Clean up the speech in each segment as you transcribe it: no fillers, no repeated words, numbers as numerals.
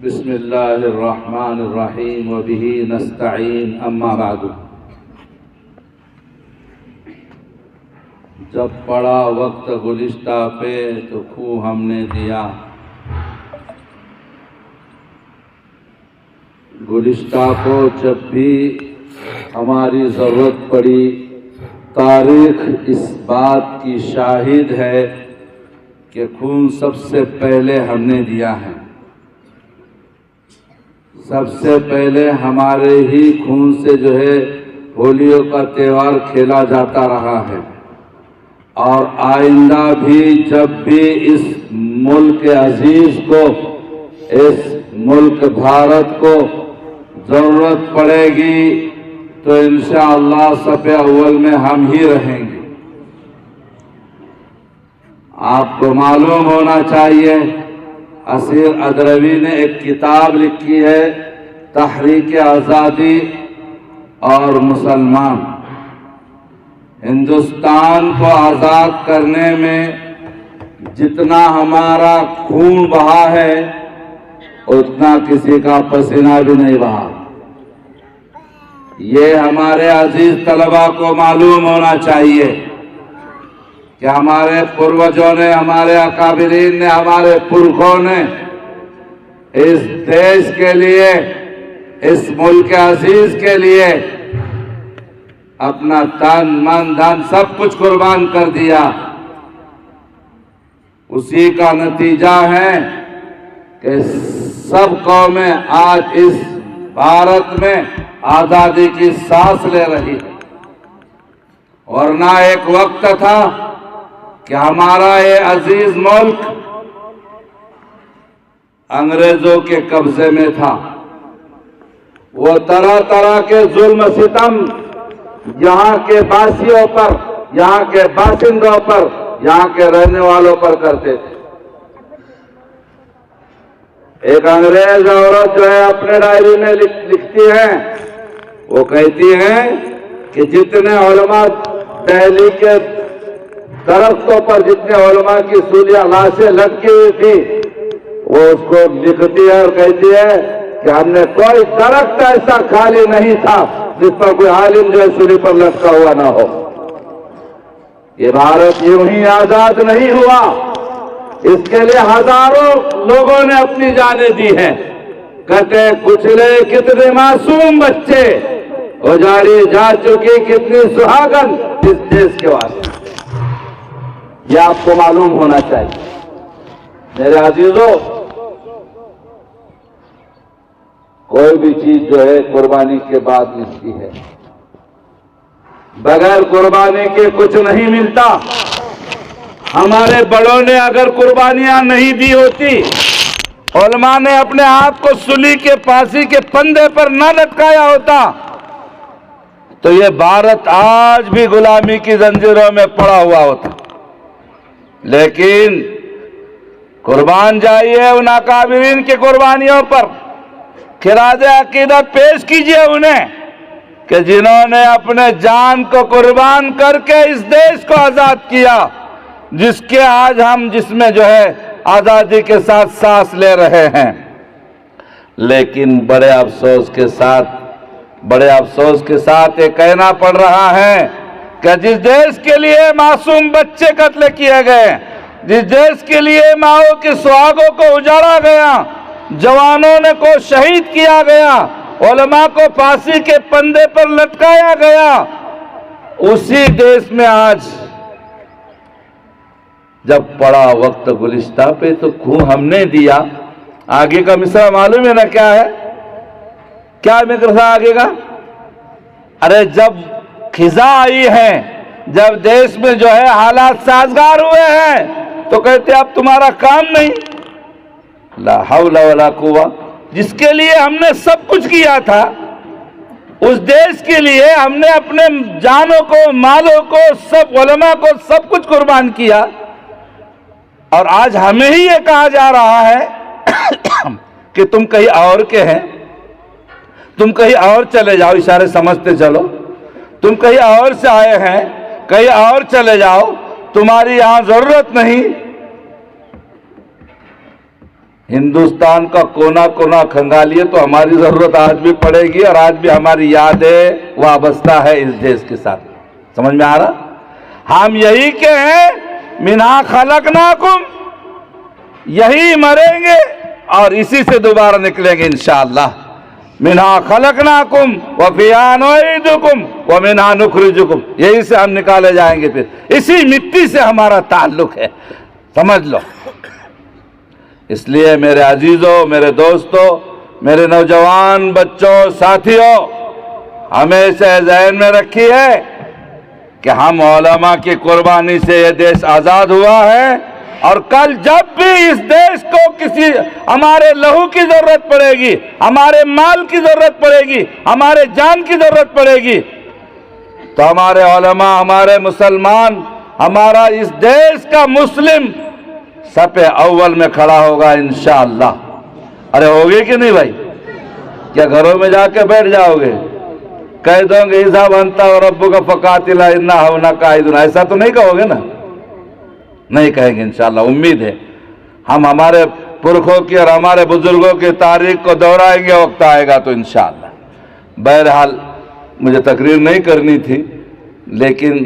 بسم اللہ الرحمن الرحیم وبہ نستعین اما بعد۔ جب پڑا وقت گلشتہ پہ تو خوں ہم نے دیا، گلشتہ کو جب بھی ہماری ضرورت پڑی، تاریخ اس بات کی شاہد ہے کہ خون سب سے پہلے ہم نے دیا ہے۔ سب سے پہلے ہمارے ہی خون سے پولیو کا تہوار کھیلا جاتا رہا ہے، اور آئندہ بھی جب بھی اس ملک عزیز کو، اس ملک بھارت کو ضرورت پڑے گی تو انشاءاللہ صف اول میں ہم ہی رہیں گے۔ آپ کو معلوم ہونا چاہیے، اسیر ادروی نے ایک کتاب لکھی ہے، تحریک آزادی اور مسلمان۔ ہندوستان کو آزاد کرنے میں جتنا ہمارا خون بہا ہے اتنا کسی کا پسینہ بھی نہیں بہا۔ یہ ہمارے عزیز طلباء کو معلوم ہونا چاہیے کہ ہمارے پروجوں نے، ہمارے اکابرین نے، ہمارے پرکھوں نے اس دیش کے لیے، اس ملک عزیز کے لیے اپنا تن من دھن سب کچھ قربان کر دیا۔ اسی کا نتیجہ ہے کہ سب قومیں آج اس بھارت میں آزادی کی سانس لے رہی ہے، ورنہ ایک وقت تھا کہ ہمارا یہ عزیز ملک انگریزوں کے قبضے میں تھا۔ وہ طرح طرح کے ظلم ستم یہاں کے باسیوں پر، یہاں کے باشندوں پر، یہاں کے رہنے والوں پر کرتے تھے۔ ایک انگریز عورت اپنے ڈائری میں لکھتی ہے، وہ کہتی ہیں کہ جتنے علماء دہلی کے درختوں پر، جتنے علماء کی سولیاں لاشیں لٹکی ہوئی تھی، وہ اس کو لکھتی ہے اور کہتی ہے کہ ہم نے کوئی درخت ایسا خالی نہیں تھا جس پر کوئی عالم سولی پر لٹکا ہوا نہ ہو۔ یہ بھارت یوں ہی آزاد نہیں ہوا، اس کے لیے ہزاروں لوگوں نے اپنی جانیں دی ہیں۔ کٹے کچلے کتنے معصوم بچے، اجاڑی جا چکی کتنی سہاگن اس دیش کے واسطے۔ یہ آپ کو معلوم ہونا چاہیے۔ میرے عزیزوں، کوئی بھی چیز قربانی کے بعد ملتی ہے، بغیر قربانی کے کچھ نہیں ملتا۔ ہمارے بڑوں نے اگر قربانیاں نہیں دی ہوتی، علماء نے اپنے آپ کو سولی کے پھانسی کے پھندے پر نہ لٹکایا ہوتا تو یہ بھارت آج بھی غلامی کی زنجیروں میں پڑا ہوا ہوتا۔ لیکن قربان جائیے ان اکابرین کی قربانیوں پر، خراج عقیدت پیش کیجئے انہیں کہ جنہوں نے اپنے جان کو قربان کر کے اس دیش کو آزاد کیا، جس کے آج ہم جس میں آزادی کے ساتھ سانس لے رہے ہیں۔ لیکن بڑے افسوس کے ساتھ یہ کہنا پڑ رہا ہے کہ جس دیش کے لیے معصوم بچے قتل کیے گئے، جس دیش کے لیے ماؤں کی سہاگوں کو اجاڑا گیا، جوانوں کو شہید کیا گیا، علماء کو پھانسی کے پھندے پر لٹکایا گیا، اسی دیش میں آج جب پڑا وقت گلشتہ پہ تو خون ہم نے دیا۔ آگے کا مصرع معلوم ہے نا کیا ہے؟ کیا مصرع آگے کا؟ ارے جب خزاں آئی ہے، جب دیش میں حالات سازگار ہوئے ہیں تو کہتے اب تمہارا کام نہیں۔ لا حول ولا قوہ، جس کے لیے ہم نے سب کچھ کیا تھا، اس دیش کے لیے ہم نے اپنے جانوں کو، مالوں کو، سب علماء کو سب کچھ قربان کیا، اور آج ہمیں ہی یہ کہا جا رہا ہے کہ تم کہیں اور کے ہیں، تم کہیں اور چلے جاؤ، اشارے سمجھتے چلو، تم کہیں اور سے آئے ہیں، کہیں اور چلے جاؤ، تمہاری یہاں ضرورت نہیں۔ ہندوستان کا کونا کونا کھنگالیے تو ہماری ضرورت آج بھی پڑے گی، اور آج بھی ہماری یادیں وابستہ ہے اس دیش کے ساتھ. سمجھ میں آ رہا؟ ہم یہی کہ ہیں منہا خلقناکم، یہی مریں گے اور اسی سے دوبارہ نکلیں گے انشاءاللہ. منہا خلقناکم وفیہا نعیدکم ومنہا نخرجکم، یہی سے ہم نکالے جائیں گے، پھر اسی مٹی سے ہمارا تعلق ہے، سمجھ لو. اس لیے میرے عزیزوں، میرے دوستوں، میرے نوجوان بچوں، ساتھیوں، ہمیشہ ذہن میں رکھی ہے کہ ہم علماء کی قربانی سے یہ دیش آزاد ہوا ہے، اور کل جب بھی اس دیش کو کسی ہمارے لہو کی ضرورت پڑے گی، ہمارے مال کی ضرورت پڑے گی، ہمارے جان کی ضرورت پڑے گی، تو ہمارے علماء، ہمارے مسلمان، ہمارا اس دیش کا مسلم صف اول میں کھڑا ہوگا انشاءاللہ. ارے ہوگی کہ نہیں بھائی؟ کیا گھروں میں جا کے بیٹھ جاؤ گے؟ کہہ دو گے اذا انت وربک فقاتلا انا ہؤلاء قاعدون، ایسا تو نہیں کہو گے نا؟ نہیں کہیں گے انشاءاللہ. امید ہے ہم ہمارے پرکھوں کی اور ہمارے بزرگوں کی تاریخ کو دہرائیں گے، وقت آئے گا تو انشاءاللہ. بہرحال مجھے تقریر نہیں کرنی تھی، لیکن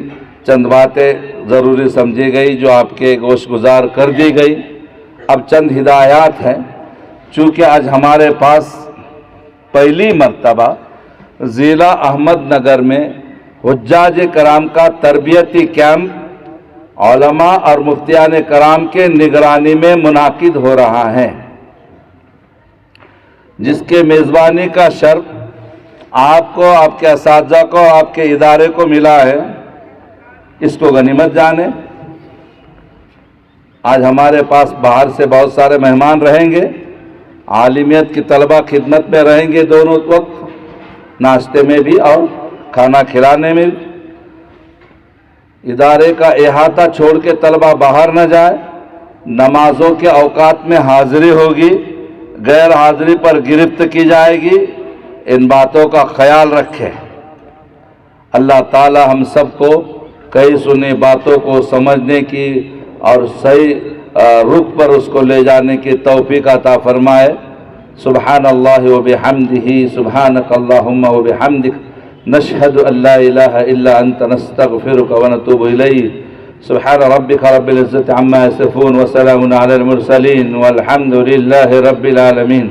چند باتیں ضروری سمجھی گئی جو آپ کے گوش گزار کر دی گئی. اب چند ہدایات ہیں. چونکہ آج ہمارے پاس پہلی مرتبہ ضلع احمد نگر میں حجاج کرام کا تربیتی کیمپ علماء اور مفتیان کرام کے نگرانی میں منعقد ہو رہا ہے، جس کے میزبانی کا شرف آپ کو، آپ کے اساتذہ کو، آپ کے ادارے کو ملا ہے. اس کو غنیمت جانیں. آج ہمارے پاس باہر سے بہت سارے مہمان رہیں گے. عالمیت کی طلبہ خدمت میں رہیں گے دونوں وقت، ناشتے میں بھی اور کھانا کھلانے میں بھی. ادارے کا احاطہ چھوڑ کے طلبہ باہر نہ جائے. نمازوں کے اوقات میں حاضری ہوگی، غیر حاضری پر گرفت کی جائے گی. ان باتوں کا خیال رکھیں. اللہ تعالی ہم سب کو کئی سنی باتوں کو سمجھنے کی اور صحیح رخ پر اس کو لے جانے کی توفیق عطا فرمائے. سبحان اللہ و بحمدہ، سبحانک اللہم و بحمدک، نشہد ان لا الہ الا انت، نستغفرک و نتوب الیک. سبحان ربک رب العزت عما یصفون وسلام علی المرسلین والحمد للہ رب العالمین.